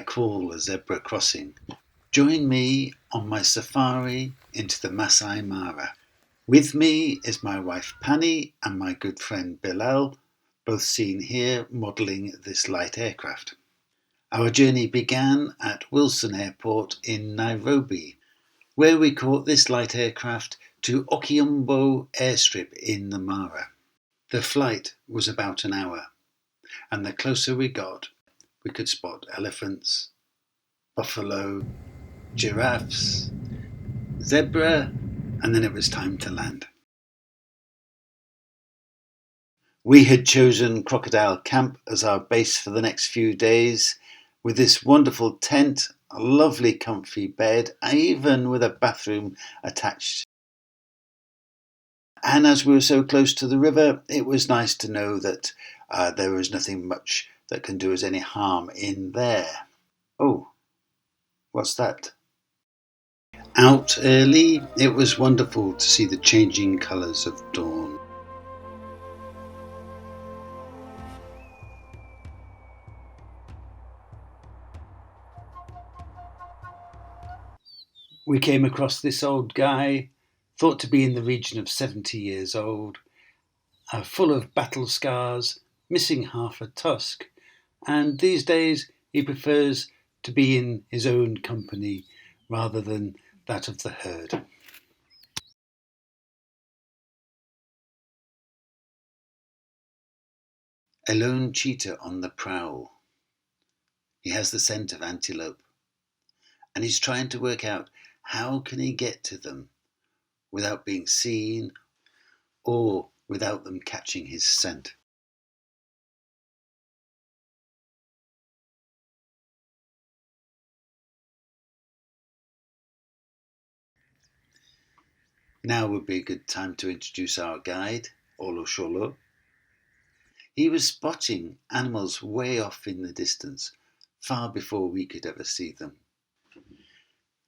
call a zebra crossing. Join me on my safari into the Maasai Mara. With me is my wife Pani and my good friend Bilal, both seen here modelling this light aircraft. Our journey began at Wilson Airport in Nairobi, where we caught this light aircraft to Okiombo airstrip in the Mara. The flight was about an hour, and the closer we got, we could spot elephants, buffalo, giraffes, zebra, and then it was time to land. We had chosen Crocodile Camp as our base for the next few days, with this wonderful tent, a lovely comfy bed, even with a bathroom attached. And as we were so close to the river, it was nice to know that there was nothing much that can do us any harm in there. Oh, what's that? Out early, it was wonderful to see the changing colours of dawn. We came across this old guy, thought to be in the region of 70 years old, full of battle scars, missing half a tusk, and these days he prefers to be in his own company rather than that of the herd. A lone cheetah on the prowl. He has the scent of antelope, and he's trying to work out how can he get to them without being seen or without them catching his scent. Now would be a good time to introduce our guide, Olosholo. He was spotting animals way off in the distance, far before we could ever see them.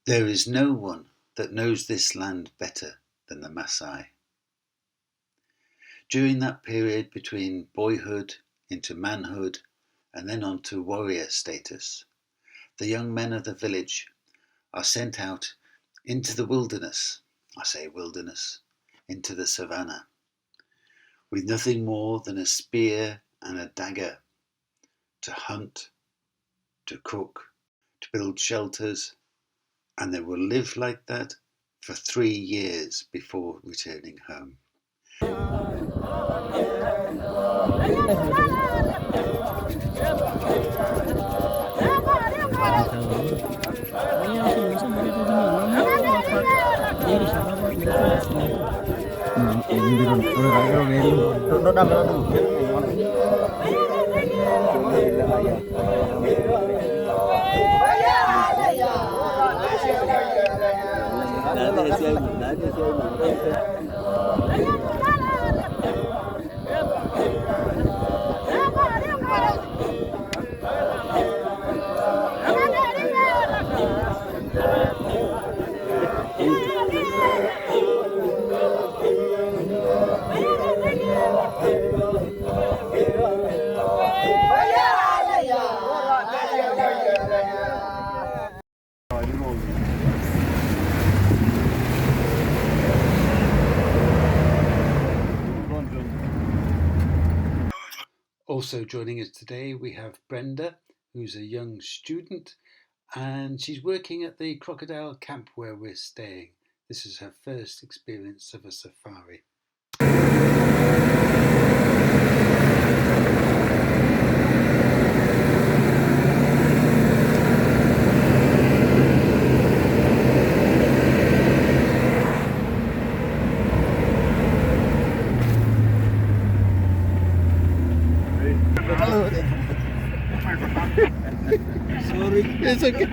There is no one that knows this land better than the Maasai. During that period between boyhood into manhood and then on to warrior status, the young men of the village are sent out into the wilderness, into the savannah, with nothing more than a spear and a dagger to hunt, to cook, to build shelters, and they will live like that for 3 years before returning home. Also joining us today we have Brenda, who's a young student, and she's working at the Crocodile Camp where we're staying. This is her first experience of a safari. Sorry, it's okay.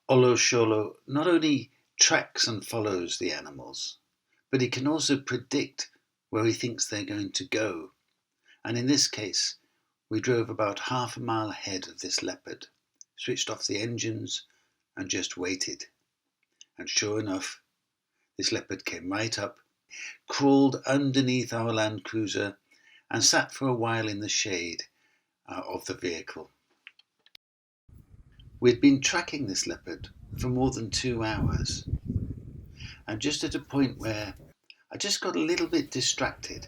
Olosholo not only tracks and follows the animals, but he can also predict where he thinks they're going to go. And in this case, we drove about half a mile ahead of this leopard, switched off the engines and just waited. And sure enough, this leopard came right up. crawled underneath our Land Cruiser and sat for a while in the shade of the vehicle. We'd been tracking this leopard for more than 2 hours, and just at a point where I just got a little bit distracted,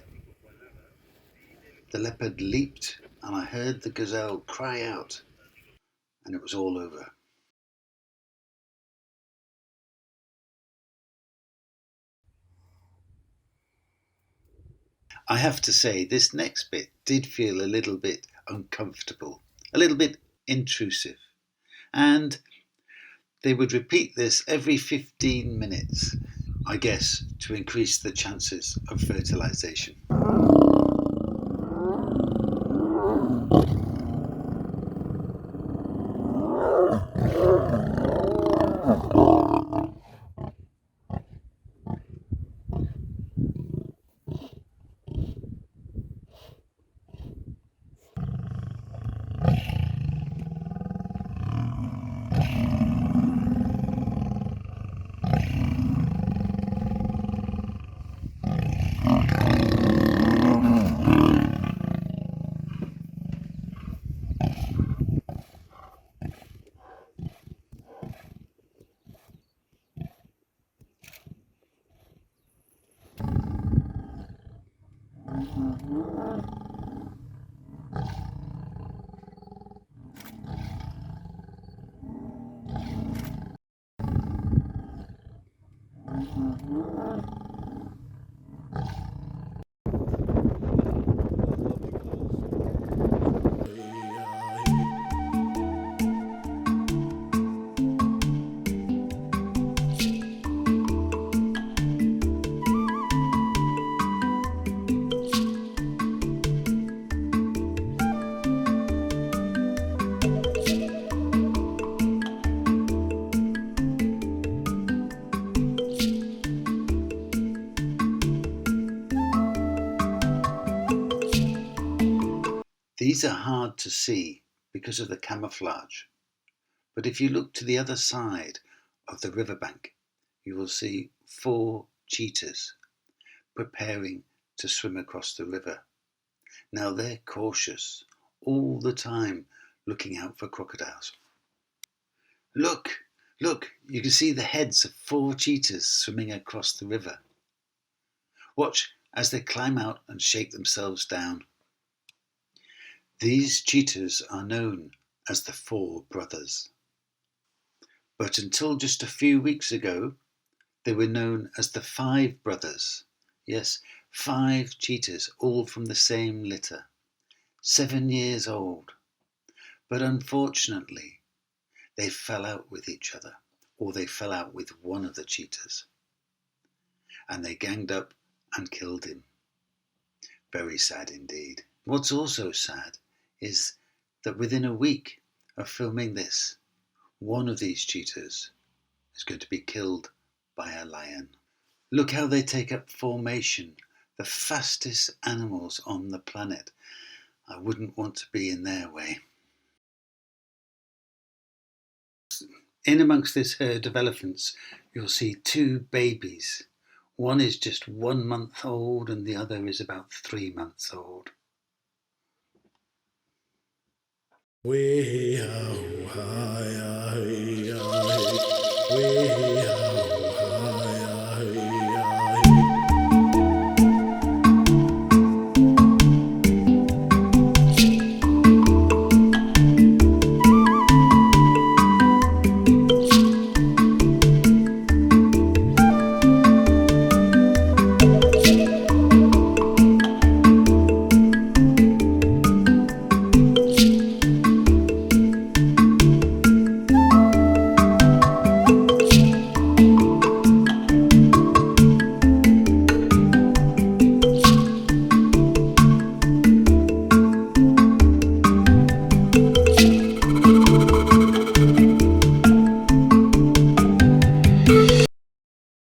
the leopard leaped and I heard the gazelle cry out, and it was all over. I have to say, this next bit did feel a little bit uncomfortable, a little bit intrusive, and they would repeat this every 15 minutes, I guess, to increase the chances of fertilization. These are hard to see because of the camouflage, but if you look to the other side of the riverbank, you will see 4 cheetahs preparing to swim across the river. Now they're cautious, all the time looking out for crocodiles. Look, you can see the heads of 4 cheetahs swimming across the river. Watch as they climb out and shake themselves down. These cheetahs are known as the 4 brothers. But until just a few weeks ago, they were known as the 5 brothers. Yes, 5 cheetahs, all from the same litter, 7 years old. But unfortunately, they fell out with each other, or they fell out with one of the cheetahs, and they ganged up and killed him. Very sad indeed. What's also sad is that within a week of filming this, one of these cheetahs is going to be killed by a lion. Look how they take up formation, the fastest animals on the planet. I wouldn't want to be in their way. In amongst this herd of elephants, you'll see 2 babies. One is just 1 month old and the other is about 3 months old.